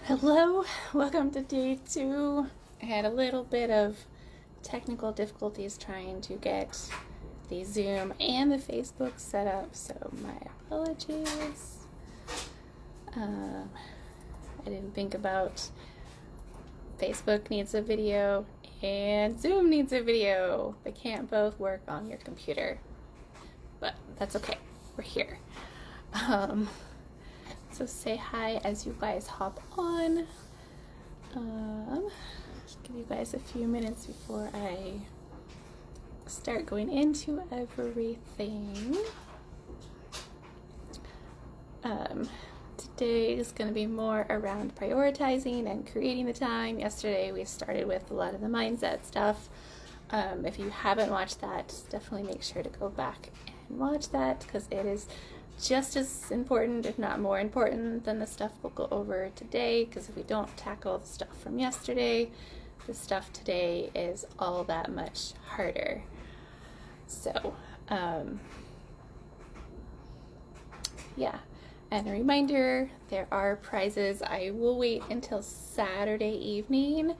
Hello, welcome to day 2. I had a little bit of technical difficulties trying to get the Zoom and the Facebook set up, so my apologies. I didn't think about Facebook needs a video and Zoom needs a video. They can't both work on your computer, but that's okay. We're here. So say hi as you guys hop on. Just give you guys a few minutes before I start going into everything. Today is going to be more around prioritizing and creating the time. Yesterday we started with a lot of the mindset stuff. If you haven't watched that, definitely make sure to go back and watch that, because it is just as important, if not more important, than the stuff we'll go over today. Because if we don't tackle the stuff from yesterday, the stuff today is all that much harder. So, yeah. And a reminder, there are prizes. I will wait until Saturday evening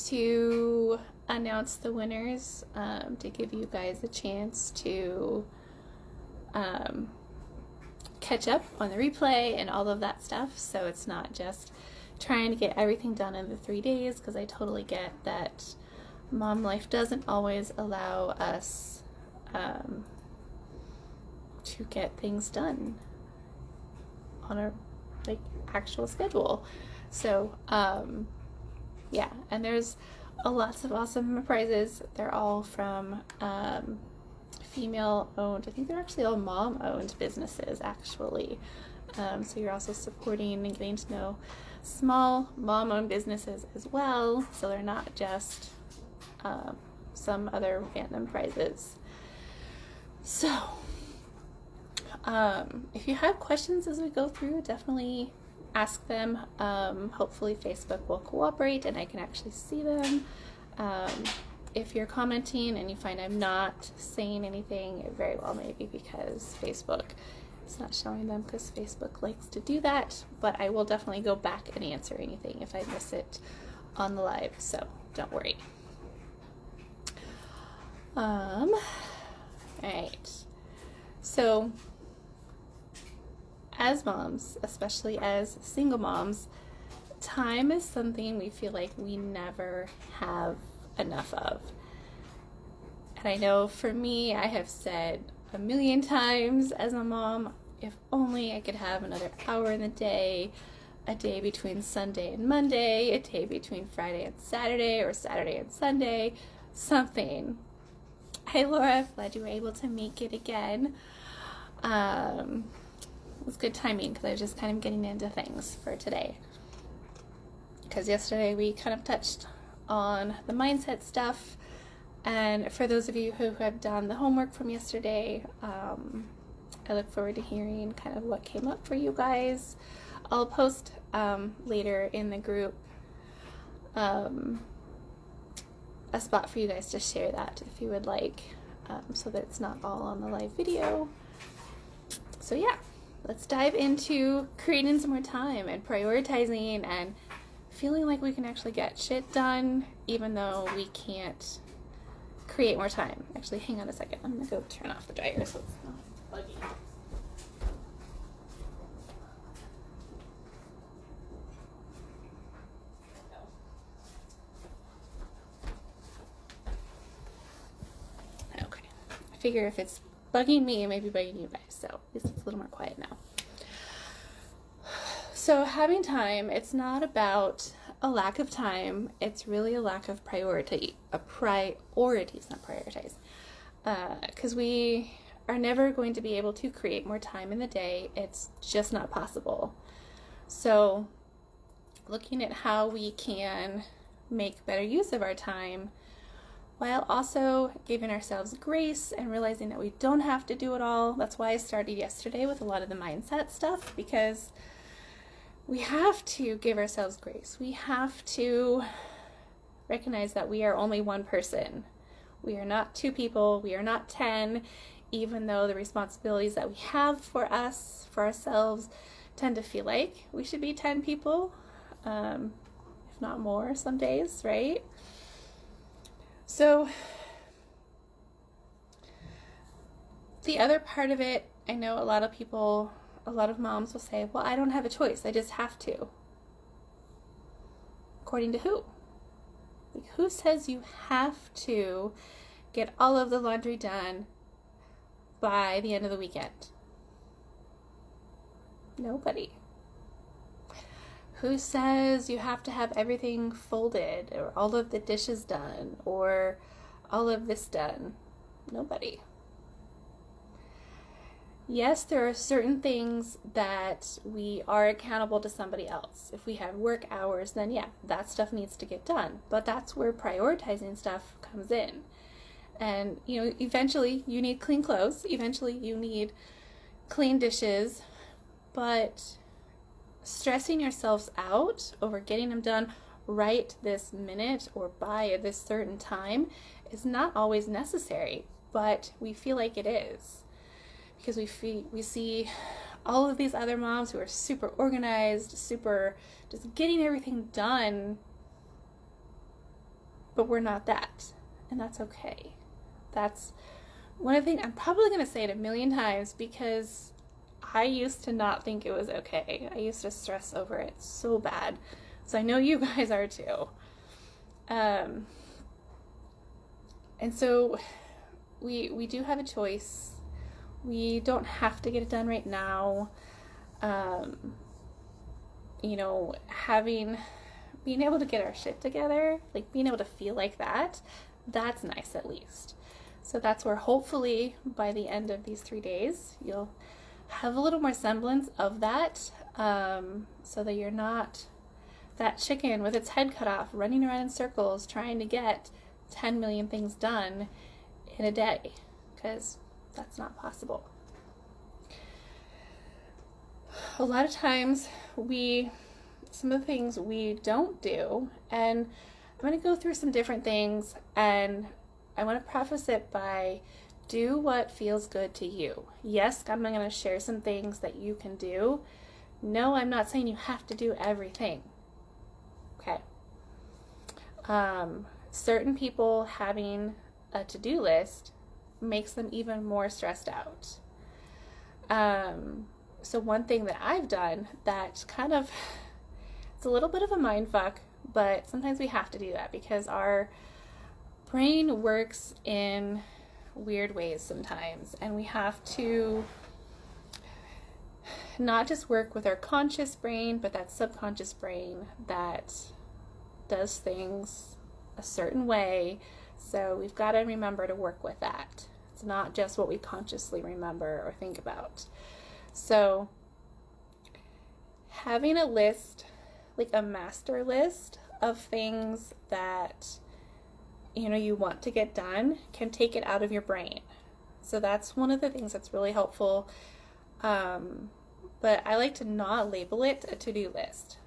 to announce the winners, to give you guys a chance to catch up on the replay and all of that stuff. So it's not just trying to get everything done in the 3 days, because I totally get that mom life doesn't always allow us to get things done on a actual schedule. So yeah, and there's lots of awesome prizes. They're all from female owned. I think they're actually all mom owned businesses, actually. So you're also supporting and getting to know small mom owned businesses as well. So they're not just some other random prizes. So if you have questions as we go through, definitely ask them. Hopefully Facebook will cooperate and I can actually see them. If you're commenting and you find I'm not saying anything, it very well may be because Facebook is not showing them, because Facebook likes to do that. But I will definitely go back and answer anything if I miss it on the live, so don't worry. Alright. So, as moms, especially as single moms, time is something we feel like we never have enough of. And I know for me, I have said a million times as a mom, if only I could have another hour in the day, a day between Sunday and Monday, a day between Friday and Saturday, or Saturday and Sunday, something. Hey Laura, glad you were able to make it again. It was good timing, because I was just kind of getting into things for today. Because yesterday we kind of touched on the mindset stuff, and for those of you who have done the homework from yesterday, I look forward to hearing kind of what came up for you guys. I'll post later in the group a spot for you guys to share that if you would like, so that it's not all on the live video. So yeah, let's dive into creating some more time and prioritizing and feeling like we can actually get shit done, even though we can't create more time. Actually, hang on a second. I'm gonna go turn off the dryer so it's not buggy. Okay. I figure if it's bugging me, it may be bugging you guys. So at least it's a little more quiet now. So having time, it's not about a lack of time. It's really a lack of priority. Priorities, not prioritize. Because we are never going to be able to create more time in the day. It's just not possible. So looking at how we can make better use of our time, while also giving ourselves grace and realizing that we don't have to do it all. That's why I started yesterday with a lot of the mindset stuff, because we have to give ourselves grace. We have to recognize that we are only one person. We are not 2 people. We are not 10, even though the responsibilities that we have for us, for ourselves, tend to feel like we should be 10 people. if not more some days, right? So the other part of it, I know a lot of moms will say, well, I don't have a choice. I just have to. According to who? Like, who says you have to get all of the laundry done by the end of the weekend? Nobody. Who says you have to have everything folded or all of the dishes done or all of this done? Nobody. Yes, there are certain things that we are accountable to somebody else. If we have work hours, then yeah, that stuff needs to get done. But that's where prioritizing stuff comes in. And, eventually you need clean clothes. Eventually you need clean dishes. But stressing yourselves out over getting them done right this minute or by this certain time is not always necessary. But we feel like it is. Because we see all of these other moms who are super organized, super just getting everything done, but we're not that, and that's okay. That's one of the things, I'm probably going to say it a million times because I used to not think it was okay. I used to stress over it so bad. So I know you guys are too. And so we do have a choice. We don't have to get it done right now. Being able to get our shit together, like being able to feel like that's nice at least. So that's where hopefully by the end of these 3 days, you'll have a little more semblance of that, so that you're not that chicken with its head cut off, running around in circles, trying to get 10 million things done in a day, because that's not possible. A lot of times some of the things we don't do, and I'm going to go through some different things, and I want to preface it by do what feels good to you. Yes, I'm going to share some things that you can do. No, I'm not saying you have to do everything. Okay. Certain people having a to-do list makes them even more stressed out. So one thing that I've done that it's a little bit of a mind fuck, but sometimes we have to do that because our brain works in weird ways sometimes, and we have to not just work with our conscious brain, but that subconscious brain that does things a certain way. So we've got to remember to work with that. It's not just what we consciously remember or think about. So having a list, like a master list of things that you want to get done, can take it out of your brain. So that's one of the things that's really helpful. But I like to not label it a to-do list,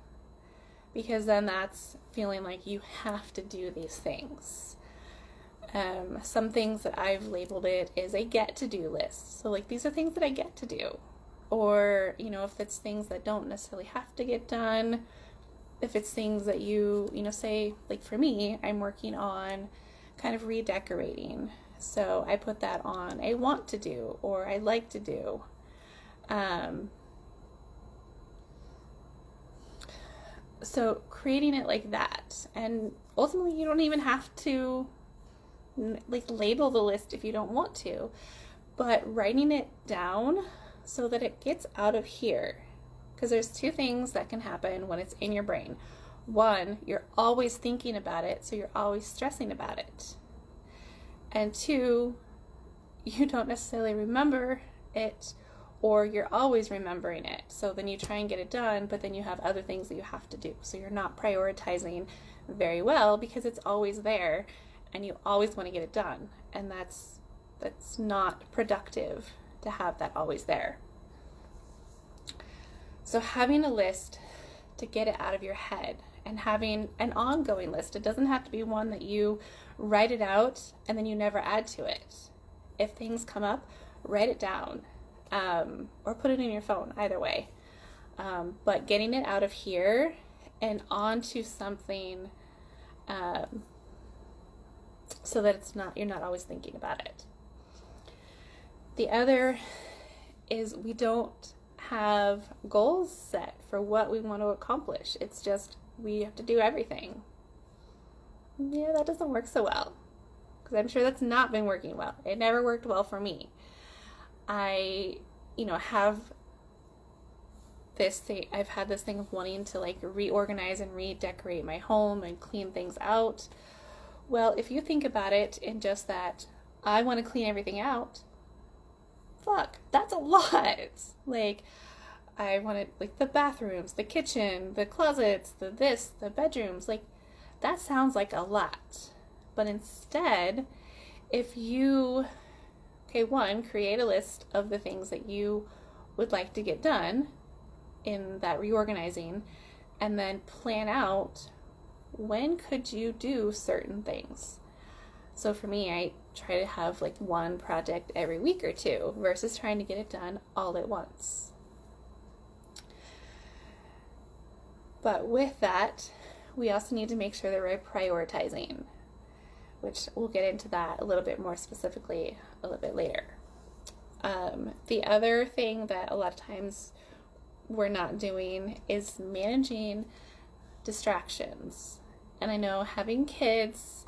because then that's feeling like you have to do these things. Some things that I've labeled it is a get-to-do list. So like, these are things that I get to do. Or, if it's things that don't necessarily have to get done, if it's things that say, like for me, I'm working on kind of redecorating. So I put that on a want to do, or I like to do. So creating it like that. And ultimately, you don't even have to label the list if you don't want to, but writing it down so that it gets out of here. Because there's two things that can happen when it's in your brain. One, you're always thinking about it, so you're always stressing about it. And two, you don't necessarily remember it, or you're always remembering it. So then you try and get it done, but then you have other things that you have to do. So you're not prioritizing very well because it's always there and you always want to get it done. And that's not productive to have that always there. So having a list to get it out of your head, and having an ongoing list. It doesn't have to be one that you write it out and then you never add to it. If things come up, write it down, or put it in your phone, either way. But getting it out of here and onto something, um, so that you're not always thinking about it. The other is we don't have goals set for what we want to accomplish. It's just we have to do everything. Yeah, that doesn't work so well, because I'm sure that's not been working well. It never worked well for me. I, have this thing, I've had this thing of wanting to like reorganize and redecorate my home and clean things out. Well, if you think about it in just that, I want to clean everything out, fuck, that's a lot. Like, I wanted, like, the bathrooms, the kitchen, the closets, the bedrooms, like, that sounds like a lot. But instead, if you, okay, one, create a list of the things that you would like to get done in that reorganizing, and then plan out when could you do certain things. So for me, I try to have like one project every week or two versus trying to get it done all at once. But with that, we also need to make sure that we're prioritizing, which we'll get into that a little bit more specifically a little bit later. The other thing that a lot of times we're not doing is managing distractions. And I know having kids,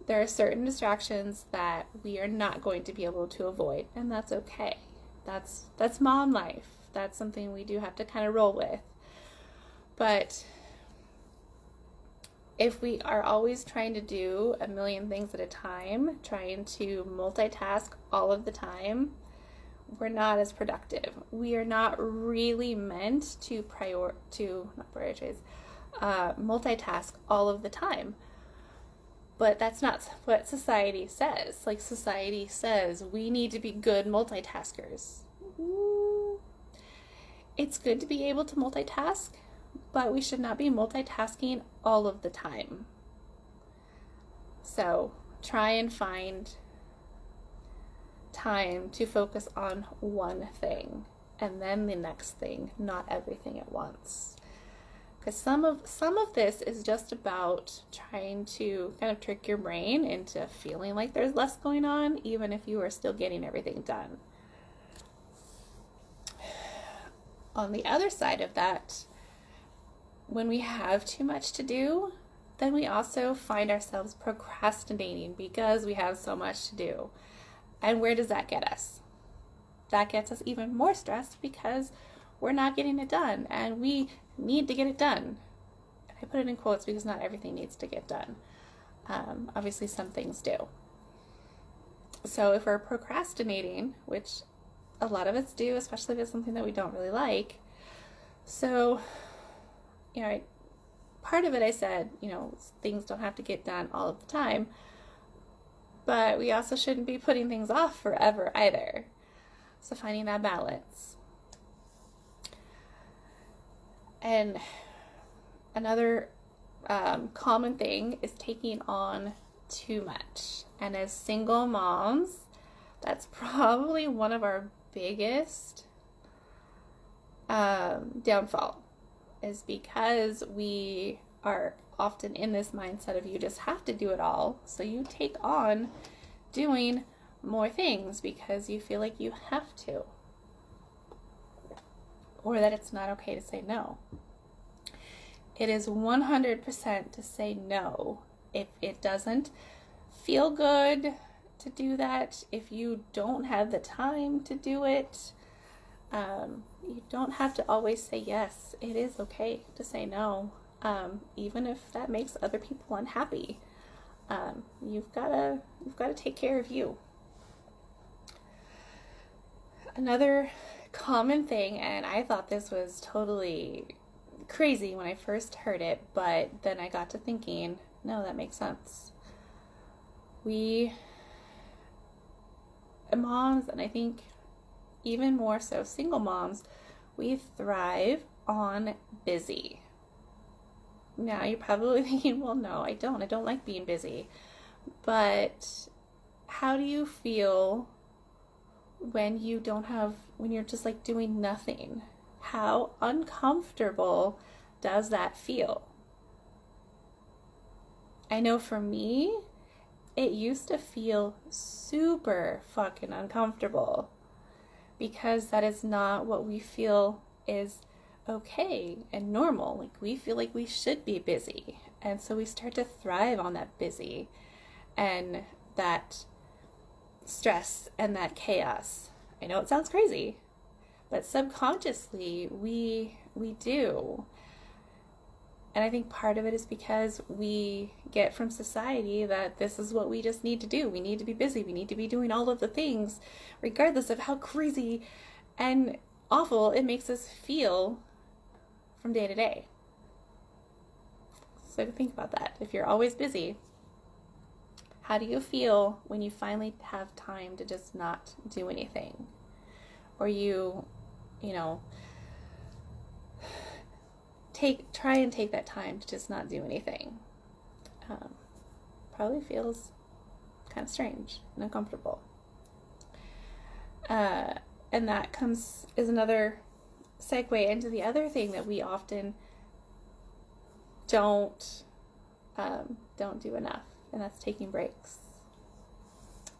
there are certain distractions that we are not going to be able to avoid, and that's okay. That's mom life. That's something we do have to kind of roll with. But if we are always trying to do a million things at a time, trying to multitask all of the time, we're not as productive. We are not really meant to multitask all of the time. But that's not what society says. Like, society says we need to be good multitaskers. It's good to be able to multitask, but we should not be multitasking all of the time. So try and find time to focus on one thing and then the next thing, not everything at once. Because some of this is just about trying to kind of trick your brain into feeling like there's less going on, even if you are still getting everything done. On the other side of that, when we have too much to do, then we also find ourselves procrastinating because we have so much to do. And where does that get us? That gets us even more stressed because we're not getting it done, and we need to get it done. I put it in quotes because not everything needs to get done. Obviously, some things do. So if we're procrastinating, which a lot of us do, especially if it's something that we don't really like, so, part of it I said, things don't have to get done all of the time, but we also shouldn't be putting things off forever either. So finding that balance. And another common thing is taking on too much. And as single moms, that's probably one of our biggest downfall, is because we are often in this mindset of you just have to do it all. So you take on doing more things because you feel like you have to, or that it's not okay to say no. It is 100% to say no if it doesn't feel good to do that, if you don't have the time to do it. You don't have to always say yes. It is okay to say no, even if that makes other people unhappy. You've got to take care of you. Another common thing, and I thought this was totally crazy when I first heard it, but then I got to thinking, no, that makes sense. We moms, and I think even more so single moms, we thrive on busy. Now you're probably thinking, well, no, I don't like being busy. But how do you feel when you're just like doing nothing? How uncomfortable does that feel? I know for me, it used to feel super fucking uncomfortable because that is not what we feel is okay and normal. Like, we feel like we should be busy. And so we start to thrive on that busy and that stress and that chaos. I know it sounds crazy, but subconsciously we do. And I think part of it is because we get from society that this is what we just need to do. We need to be busy. We need to be doing all of the things, regardless of how crazy and awful it makes us feel from day to day. So think about that. If you're always busy, how do you feel when you finally have time to just not do anything? Or you know, try and take that time to just not do anything. Probably feels kind of strange and uncomfortable. And that is another segue into the other thing that we often don't do enough, and that's taking breaks.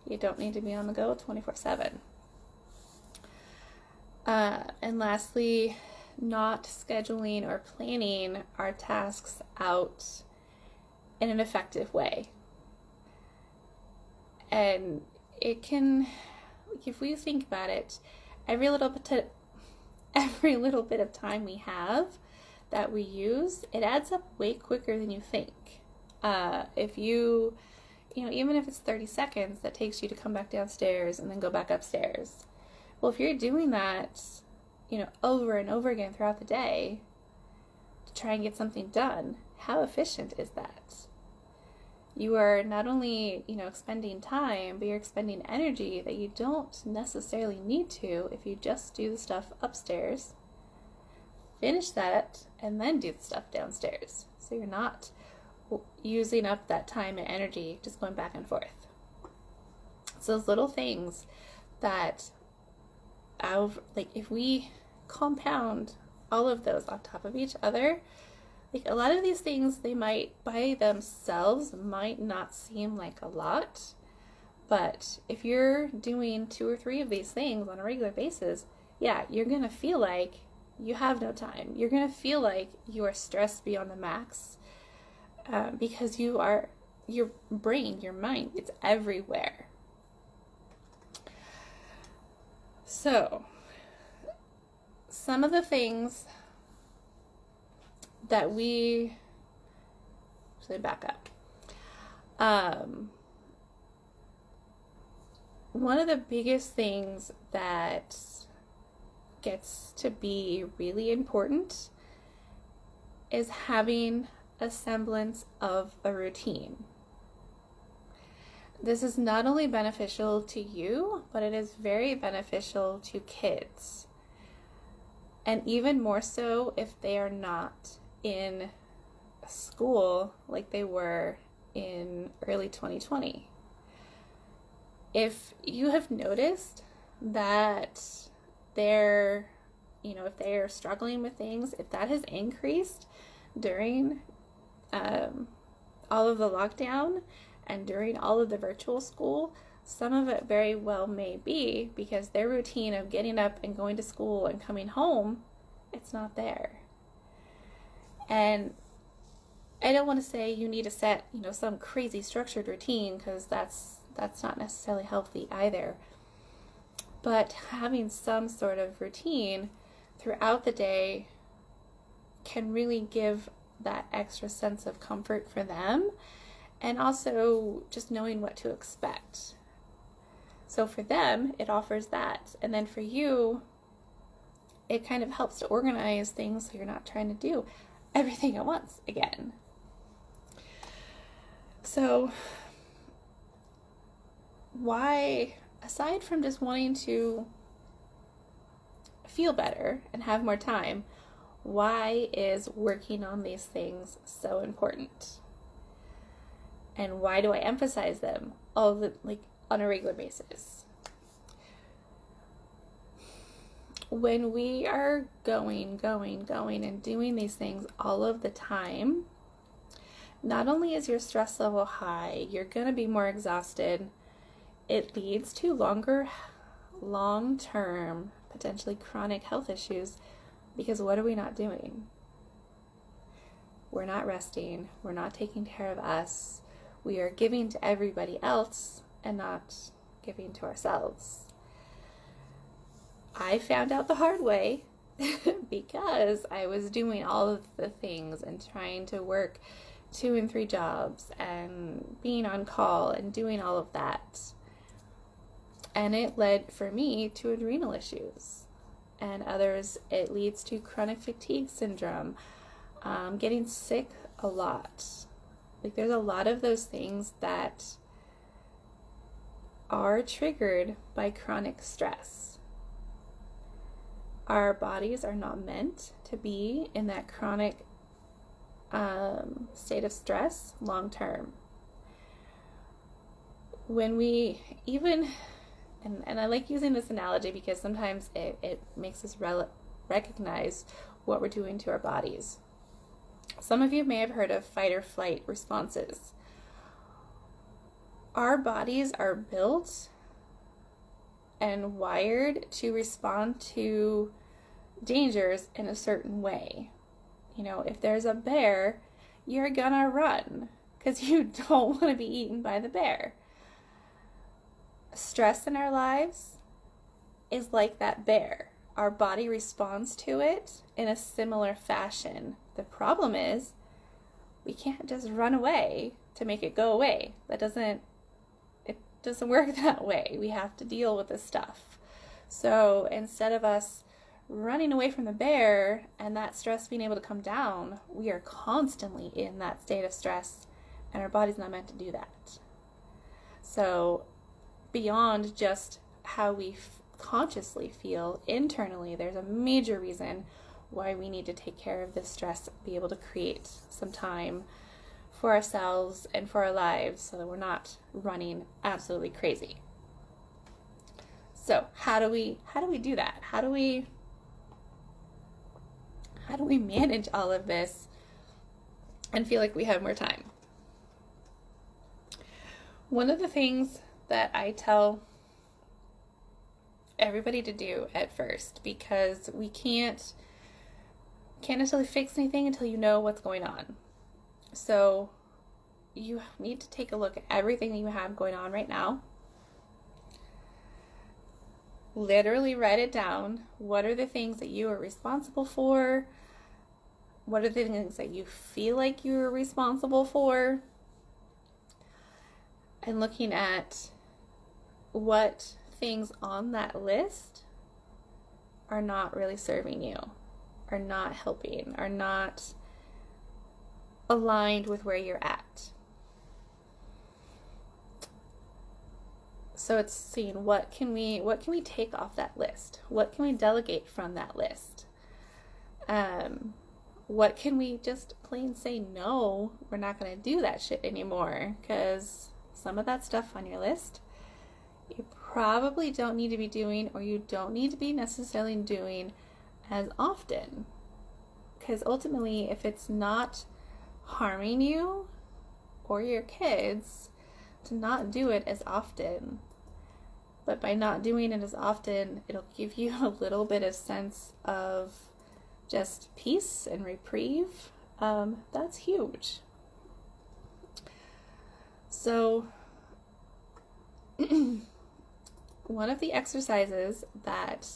You don't need to be on the go 24/7. And lastly, not scheduling or planning our tasks out in an effective way. And it can, if we think about it, every little bit of time we have that we use, it adds up way quicker than you think. If you even if it's 30 seconds that takes you to come back downstairs and then go back upstairs. Well, if you're doing that, over and over again throughout the day to try and get something done, how efficient is that? You are not only, expending time, but you're expending energy that you don't necessarily need to if you just do the stuff upstairs, finish that, and then do the stuff downstairs. So you're not using up that time and energy just going back and forth. It's those little things that if we compound all of those on top of each other, a lot of these things, they might by themselves might not seem like a lot, but if you're doing 2 or 3 of these things on a regular basis, you're gonna feel like you have no time. You're gonna feel like you are stressed beyond the max, because your brain, your mind, it's everywhere. So, some of the things that back up. One of the biggest things that gets to be really important is having a semblance of a routine. This is not only beneficial to you, but it is very beneficial to kids. And even more so if they are not in school like they were in early 2020. If you have noticed that if they're struggling with things, if that has increased during all of the lockdown and during all of the virtual school, some of it very well may be because their routine of getting up and going to school and coming home, it's not there. And I don't want to say you need to set, some crazy structured routine, because that's not necessarily healthy either. But having some sort of routine throughout the day can really give that extra sense of comfort for them, and also just knowing what to expect. So for them, it offers that. And then for you, it kind of helps to organize things so you're not trying to do everything at once again. So why, aside from just wanting to feel better and have more time, why is working on these things so important? And why do I emphasize them on a regular basis? when we are going and doing these things all of the time, not only is your stress level high, you're going to be more exhausted. It leads to long-term, potentially chronic health issues, because what are we not doing? We're not resting. We're not taking care of us. We are giving to everybody else and not giving to ourselves. I found out the hard way because I was doing all of the things and trying to work 2 and 3 jobs and being on call and doing all of that. And it led for me to adrenal issues. And others, it leads to chronic fatigue syndrome, getting sick a lot. Like, there's a lot of those things that are triggered by chronic stress. Our bodies are not meant to be in that chronic state of stress long term. When we even, and I like using this analogy because sometimes it makes us recognize what we're doing to our bodies. Some of you may have heard of fight or flight responses. Our bodies are built and wired to respond to dangers in a certain way. You know, if there's a bear, you're gonna run because you don't want to be eaten by the bear. Stress in our lives is like that bear. Our body responds to it in a similar fashion. The problem is we can't just run away to make it go away. It doesn't work that way. We have to deal with this stuff. So instead of us running away from the bear and that stress being able to come down, we are constantly in that state of stress, and our body's not meant to do that. So beyond just how we consciously feel internally, there's a major reason why we need to take care of this stress, be able to create some time for ourselves and for our lives so that we're not running absolutely crazy. So how do we do that? How do we manage all of this and feel like we have more time? One of the things that I tell everybody to do at first, because we can't necessarily fix anything until you know what's going on. So you need to take a look at everything that you have going on right now. Literally write it down. What are the things that you are responsible for? What are the things that you feel like you're responsible for? And looking at what things on that list are not really serving you, are not helping, are not aligned with where you're at. So it's seeing what can we take off that list? What can we delegate from that list? What can we just plain say, no, we're not going to do that shit anymore? Because some of that stuff on your list, you probably don't need to be doing, or you don't need to be necessarily doing as often. Because ultimately, if it's not harming you or your kids, to not do it as often. But by not doing it as often, it'll give you a little bit of sense of just peace and reprieve. That's huge. So one of the exercises that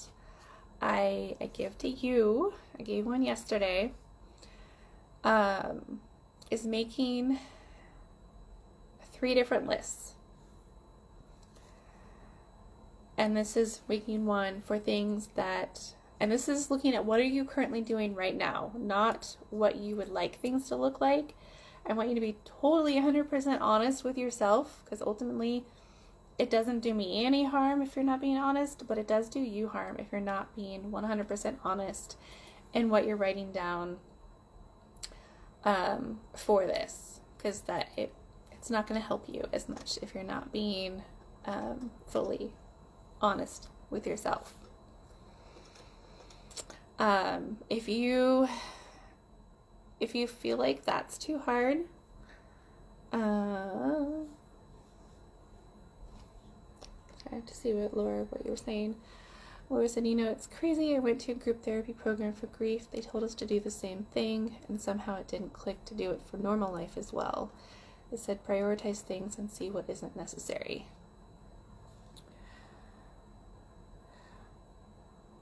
I give to you, I gave one yesterday, is making 3 different lists. And this is making one for things that, and this is looking at what are you currently doing right now, not what you would like things to look like. I want you to be totally 100% honest with yourself, because ultimately it doesn't do me any harm if you're not being honest, but it does do you harm if you're not being 100% honest in what you're writing down for this, because it's not going to help you as much if you're not being fully honest with yourself. If you feel like that's too hard, I have to see what you were saying. Laura said, it's crazy. I went to a group therapy program for grief. They told us to do the same thing, and somehow it didn't click to do it for normal life as well. They said prioritize things and see what isn't necessary.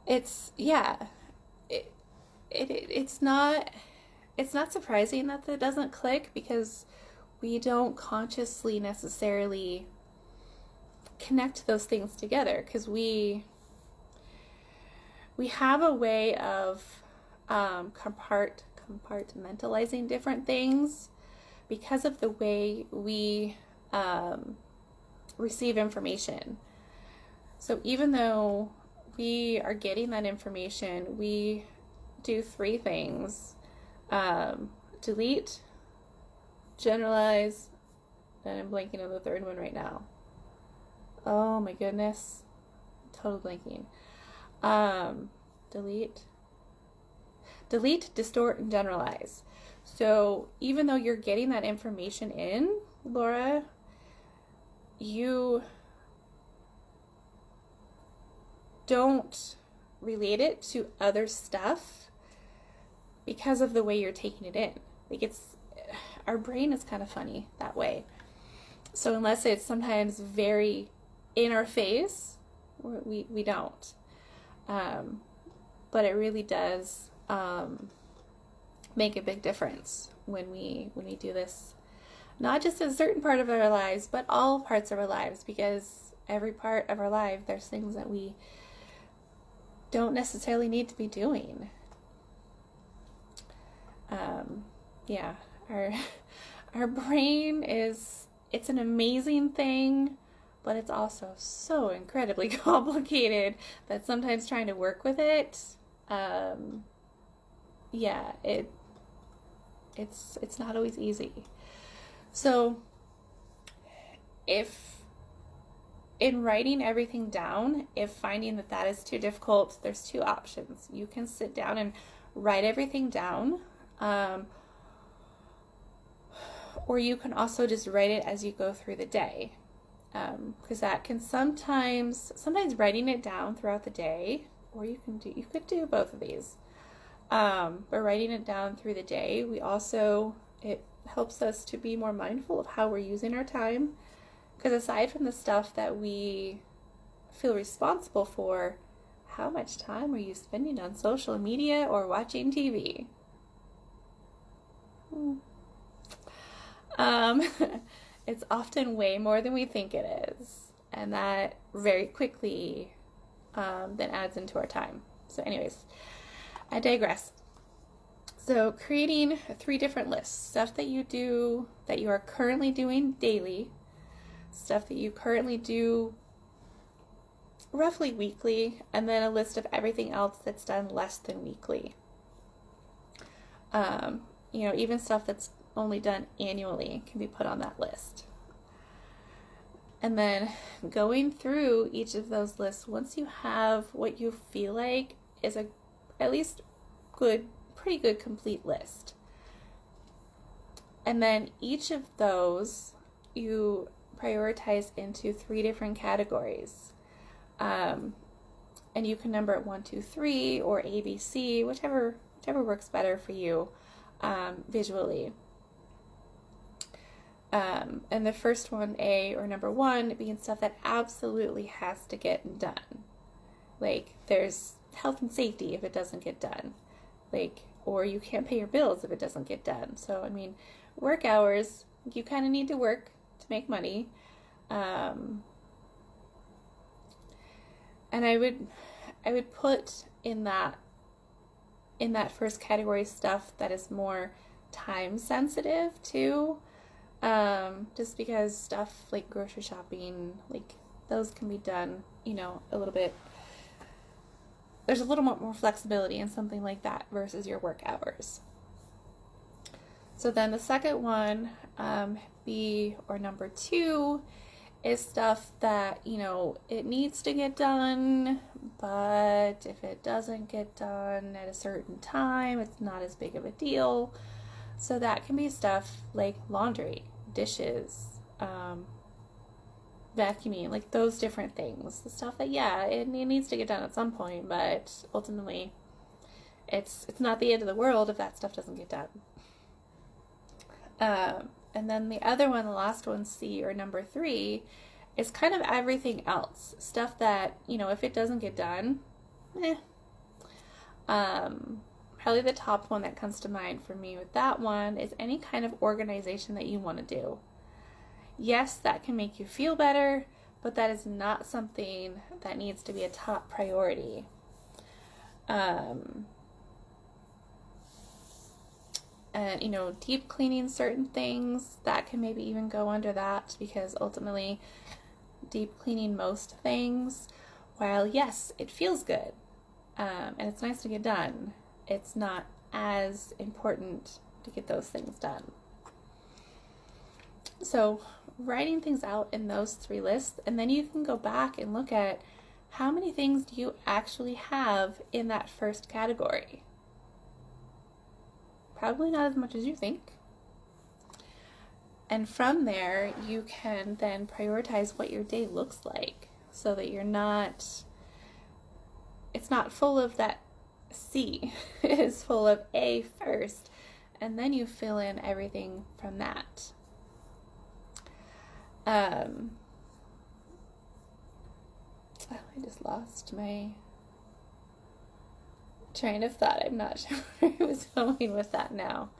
It's not surprising that it doesn't click, because we don't consciously necessarily connect those things together, because we have a way of compartmentalizing different things because of the way we receive information. So even though we are getting that information, we do 3 things: delete, generalize, and I'm blanking on the third one right now. Oh my goodness, total blanking. Delete, distort, and generalize. So even though you're getting that information in, Laura, you don't relate it to other stuff because of the way you're taking it in. Like, our brain is kind of funny that way. So unless it's sometimes very in our face, we don't. But it really does make a big difference when we do this, not just a certain part of our lives, but all parts of our lives, because every part of our life, there's things that we don't necessarily need to be doing. Our brain it's an amazing thing, but it's also so incredibly complicated that sometimes trying to work with it, it's not always easy. So if in writing everything down, if finding that is too difficult, there's 2 options. You can sit down and write everything down, or you can also just write it as you go through the day, because that can sometimes writing it down throughout the day, or you could do both of these, but writing it down through the day, it helps us to be more mindful of how we're using our time. Because aside from the stuff that we feel responsible for, how much time are you spending on social media or watching TV? It's often way more than we think it is. And that very quickly then adds into our time. So anyways, I digress. So creating 3 different lists: stuff that you are currently doing daily, stuff that you currently do roughly weekly, and then a list of everything else that's done less than weekly. Even stuff that's only done annually can be put on that list. And then going through each of those lists, once you have what you feel like is at least pretty good complete list. And then each of those you prioritize into 3 different categories. And you can number it 1, 2, 3 or A, B, C, whichever works better for you visually. And the first one, A, or number 1, being stuff that absolutely has to get done. Like, there's health and safety if it doesn't get done. Or you can't pay your bills if it doesn't get done. So, work hours, you kind of need to work to make money. And I would put in that first category stuff that is more time sensitive too. Just because stuff like grocery shopping, those can be done, a little bit. There's a little more flexibility in something like that versus your work hours. So then the second one, B or number 2, is stuff that, it needs to get done, but if it doesn't get done at a certain time, it's not as big of a deal. So that can be stuff like laundry, dishes, vacuuming, like those different things. The stuff that, yeah, it needs to get done at some point, but ultimately it's not the end of the world if that stuff doesn't get done. And then the other one, the last one, C, or number 3, is kind of everything else. Stuff that, if it doesn't get done, probably the top one that comes to mind for me with that one is any kind of organization that you want to do. Yes, that can make you feel better, but that is not something that needs to be a top priority. And deep cleaning certain things, that can maybe even go under that, because ultimately deep cleaning most things, while yes, it feels good, and it's nice to get done, it's not as important to get those things done. So writing things out in those 3 lists, and then you can go back and look at how many things do you actually have in that first category. Probably not as much as you think. And from there, you can then prioritize what your day looks like, so that it's not full of that C. It's full of A first, and then you fill in everything from that. I just lost my train of thought. I'm not sure where I was going with that now.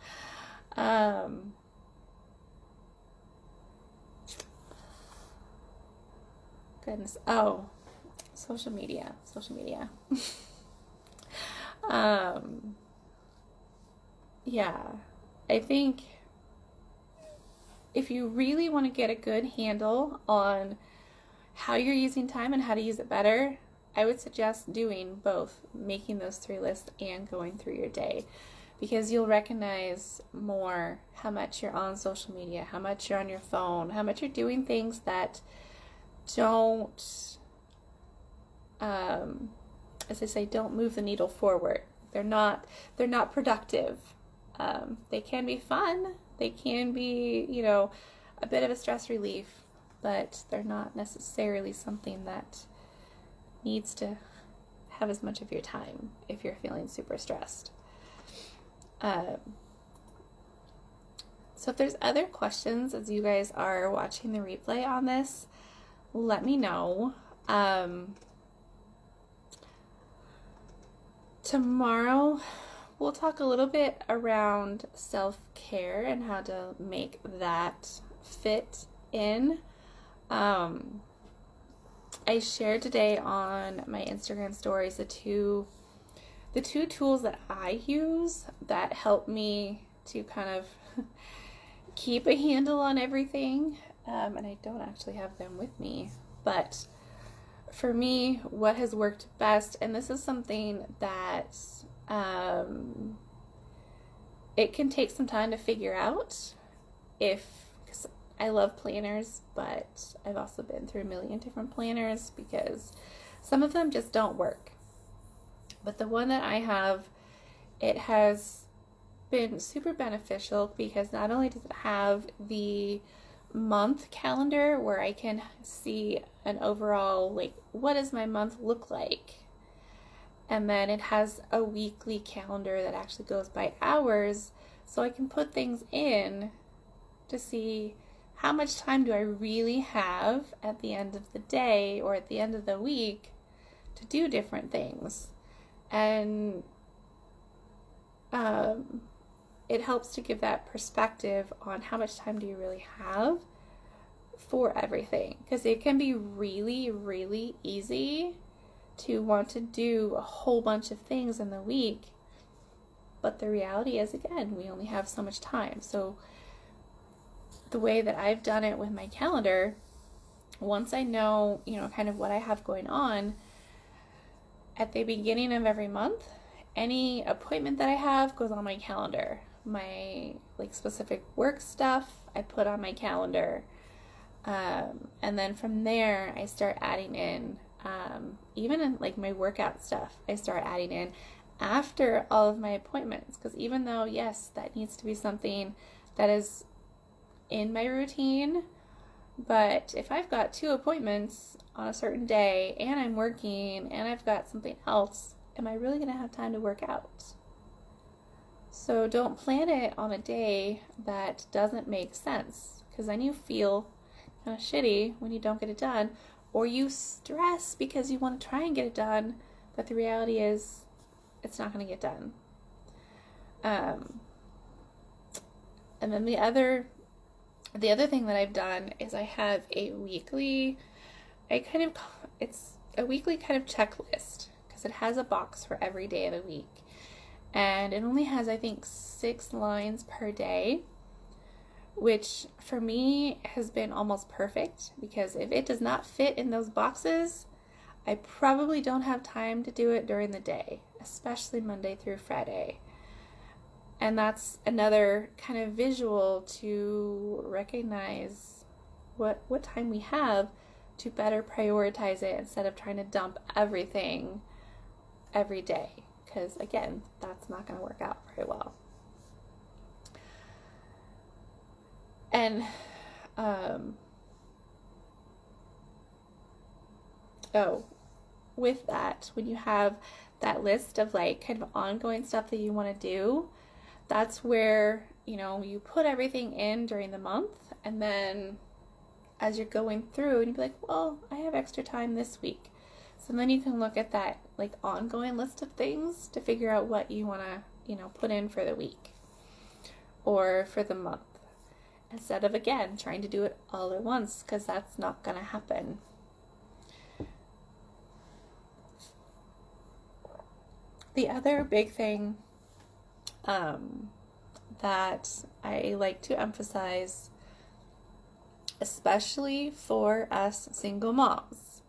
Goodness. Oh, social media. Yeah, I think if you really want to get a good handle on how you're using time and how to use it better, I would suggest doing both, making those 3 lists and going through your day, because you'll recognize more how much you're on social media, how much you're on your phone, how much you're doing things that don't, as I say, don't move the needle forward. They're not productive. They can be fun. They can be, a bit of a stress relief, but they're not necessarily something that needs to have as much of your time if you're feeling super stressed. So if there's other questions as you guys are watching the replay on this, let me know. Tomorrow we'll talk a little bit around self-care and how to make that fit in. I shared today on my Instagram stories the two tools that I use that help me to kind of keep a handle on everything. And I don't actually have them with me, but for me, what has worked best, and this is something that it can take some time to figure out, because I love planners, but I've also been through a million different planners because some of them just don't work. But the one that I have, it has been super beneficial because not only does it have the month calendar where I can see an overall, like, what does my month look like? And then it has a weekly calendar that actually goes by hours, so I can put things in to see how much time do I really have at the end of the day or at the end of the week to do different things. And it helps to give that perspective on how much time do you really have for everything, because it can be really, really easy to want to do a whole bunch of things in the week, but the reality is, again, we only have so much time. So the way that I've done it with my calendar, once I know, kind of what I have going on at the beginning of every month, any appointment that I have goes on my calendar. My specific work stuff I put on my calendar. And then from there, I start adding in, even in like my workout stuff, I start adding in after all of my appointments. Because even though, yes, that needs to be something that is in my routine, but if I've got 2 appointments on a certain day and I'm working and I've got something else, am I really going to have time to work out? So don't plan it on a day that doesn't make sense, because then you feel kind of shitty when you don't get it done, or you stress because you want to try and get it done, but the reality is it's not going to get done. And then the other thing that I've done is I have a weekly, it's a weekly kind of checklist, because it has a box for every day of the week. And it only has, I think, 6 lines per day, which for me has been almost perfect, because if it does not fit in those boxes, I probably don't have time to do it during the day, especially Monday through Friday. And that's another kind of visual to recognize what time we have to better prioritize it, instead of trying to dump everything every day. Because again, that's not going to work out very well. And with that, when you have that list of like kind of ongoing stuff that you want to do, that's where, you put everything in during the month, and then as you're going through, and you'd be like, well, I have extra time this week. So then you can look at that like ongoing list of things to figure out what you want to, put in for the week or for the month, instead of, again, trying to do it all at once, because that's not going to happen. The other big thing that I like to emphasize, especially for us single moms,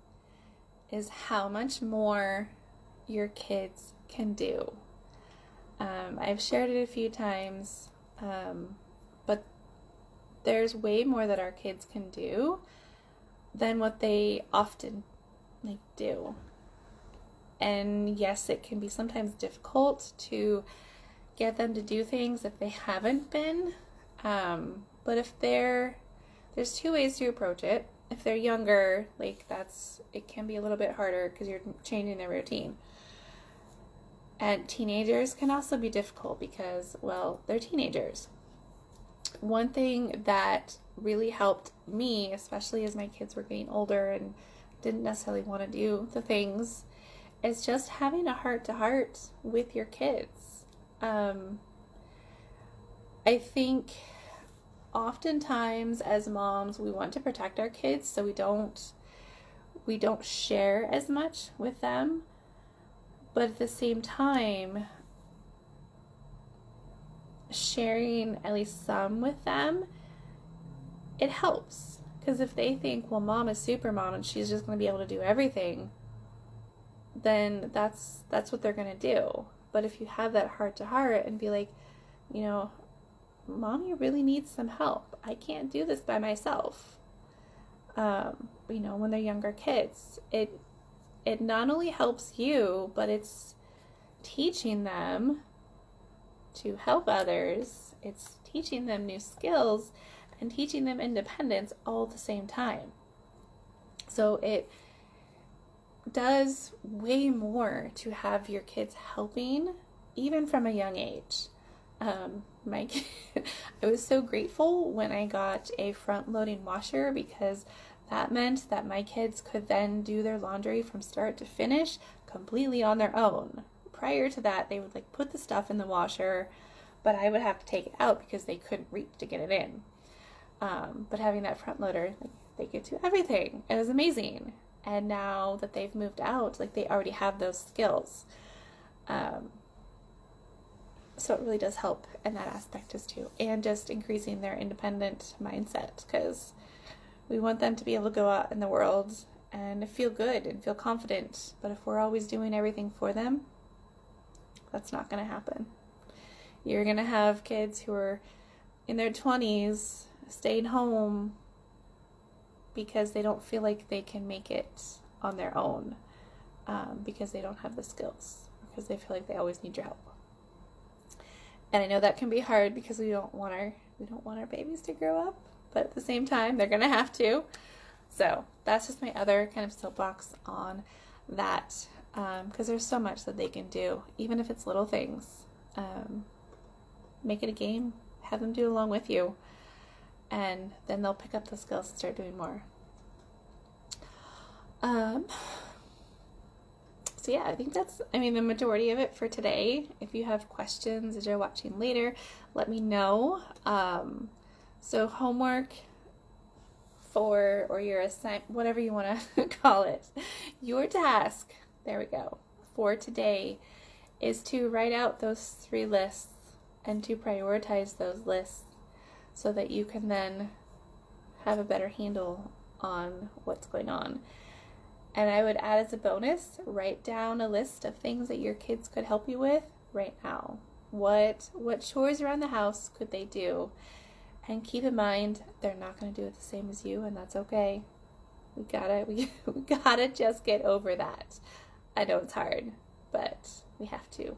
is how much more your kids can do. I've shared it a few times, but there's way more that our kids can do than what they often do. And yes, it can be sometimes difficult to get them to do things if they haven't been. But if there's 2 ways to approach it. If they're younger, it can be a little bit harder because you're changing their routine. And teenagers can also be difficult because, well, they're teenagers. One thing that really helped me, especially as my kids were getting older and didn't necessarily want to do the things, is just having a heart-to-heart with your kids. I think oftentimes as moms, we want to protect our kids, so we don't share as much with them. But at the same time, sharing at least some with them, it helps. Because if they think, well, mom is super mom and she's just going to be able to do everything, then that's what they're going to do. But if you have that heart to heart and be like, mommy really needs some help. I can't do this by myself. When they're younger kids, it not only helps you, but it's teaching them to help others. It's teaching them new skills and teaching them independence all at the same time. So it does way more to have your kids helping, even from a young age. I was so grateful when I got a front-loading washer, because that meant that my kids could then do their laundry from start to finish completely on their own. Prior to that, they would put the stuff in the washer, but I would have to take it out because they couldn't reach to get it in. But having that front loader, they could do everything. It was amazing. And now that they've moved out, they already have those skills. So it really does help in that aspect too. And just increasing their independent mindset, because we want them to be able to go out in the world and feel good and feel confident. But if we're always doing everything for them, that's not going to happen. You're going to have kids who are in their 20s, staying home, because they don't feel like they can make it on their own, because they don't have the skills, because they feel like they always need your help. And I know that can be hard because we don't want our babies to grow up, but at the same time, they're gonna have to. So that's just my other kind of soapbox on that, because there's so much that they can do, even if it's little things. Make it a game, have them do it along with you, and then they'll pick up the skills and start doing more. So yeah, I think that's, the majority of it for today. If you have questions as you're watching later, let me know. So homework or your assignment, whatever you want to call it, your task, there we go, for today is to write out those 3 lists and to prioritize those lists so that you can then have a better handle on what's going on. And I would add as a bonus, write down a list of things that your kids could help you with right now. What chores around the house could they do? And keep in mind, they're not going to do it the same as you, and that's okay. We gotta just get over that. I know it's hard, but we have to.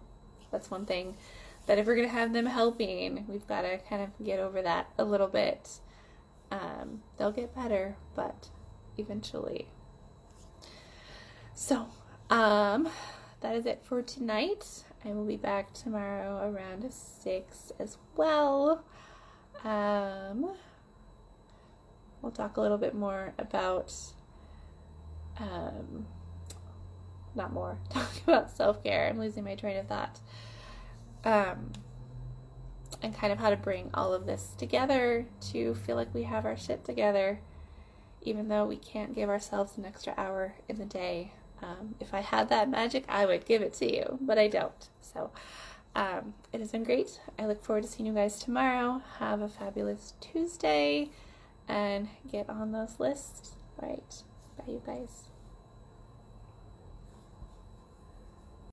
That's one thing that if we're going to have them helping, we've got to kind of get over that a little bit. They'll get better, but eventually. So, that is it for tonight. I will be back tomorrow around 6 as well. We'll talk a little bit more about, talk about self-care. I'm losing my train of thought. And kind of how to bring all of this together to feel like we have our shit together, even though we can't give ourselves an extra hour in the day. If I had that magic, I would give it to you, but I don't. So, it has been great. I look forward to seeing you guys tomorrow. Have a fabulous Tuesday and get on those lists. All right. Bye, you guys.